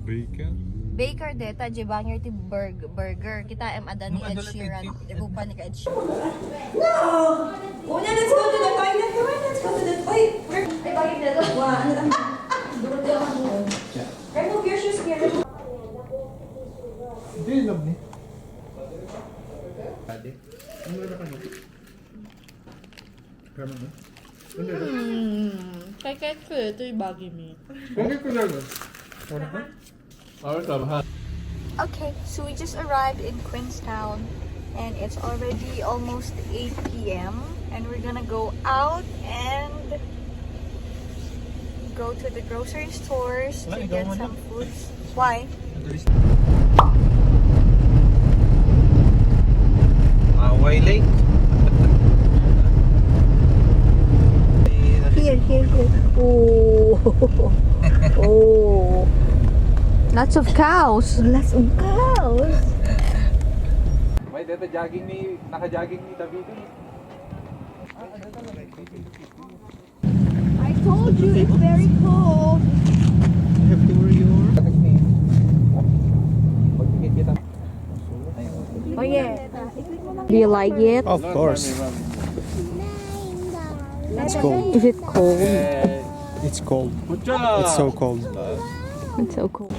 Baker? Baker deta, Jebanger ti burger. Kita am ada ni Ed Sheeran. Nagupa ni Ed Sheeran. No! Una, let's go to the toilet. Come on, let's go to the toilet. Ay, bakit na to? Wow, ano lang. Durod lang ako. Remove your shoes here. Hindi, love ni. Ade? Ano na ka nito? Kama mo? Kaya ko ito yung bagay mo. Bakit ko lang? Ano ka? Okay, so we just arrived in Queenstown and it's already almost 8 p.m. and we're gonna go out and go to the grocery stores to get some foods. Why? Away Lake. Here. Oh. Oh. Lots of cows. May dito jogging ni, naka-jogging ni David. I told you it's very cold. You have to wear your... Oh yeah. Do you like it? Of course. It's cold. Is it cold? It's cold. It's so cold. It's so cold.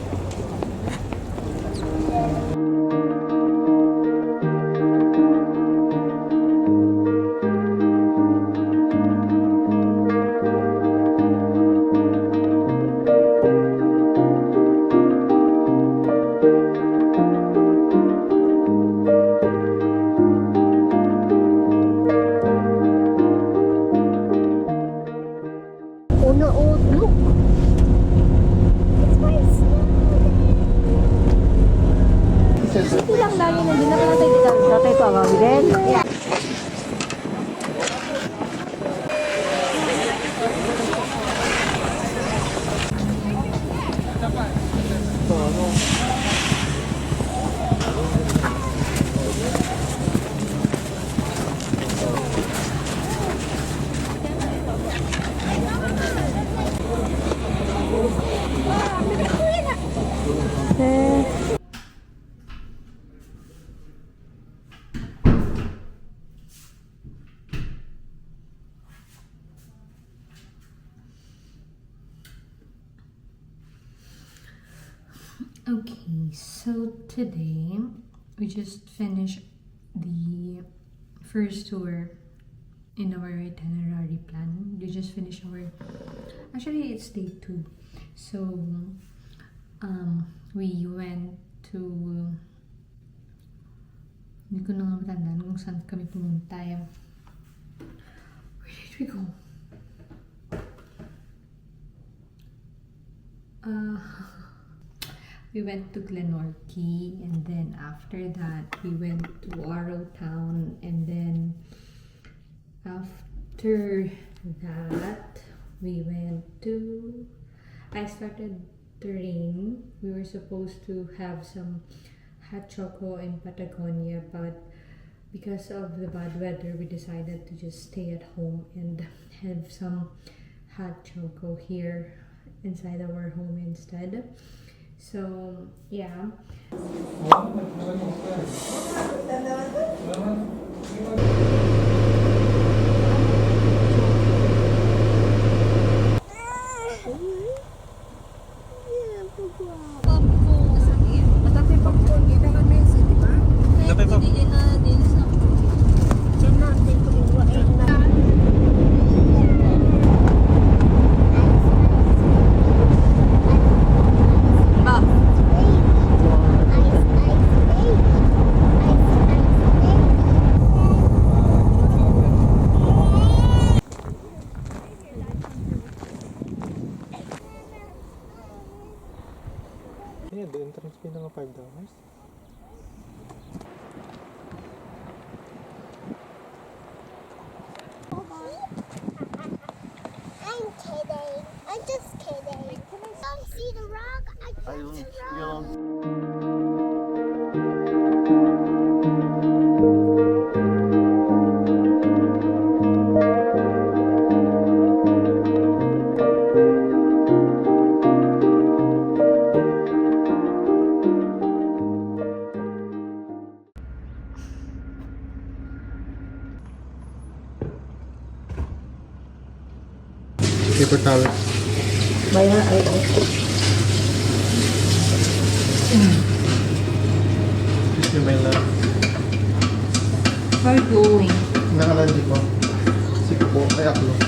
Okay, so today we just finished the first tour in our itinerary plan. We just finished actually it's day 2. So we went to, hindi ko na nga matandaan kung saan kami pumunta. Where did we go? We went to Glenorchy, and then after that we went to Arrowtown, and then after that we went to, I started the rain. We were supposed to have some hot choco in Patagonia, but because of the bad weather we decided to just stay at home and have some hot choco here inside our home instead. So yeah. Yeah, the entrance fee ng $5. I'm kidding. I'm just kidding. Don't see the rock. I can't see the rock. Paper towel. Bayan ay Excuse me, my love. Where are you going? Nakalandi ko. Sige po, ay aklo.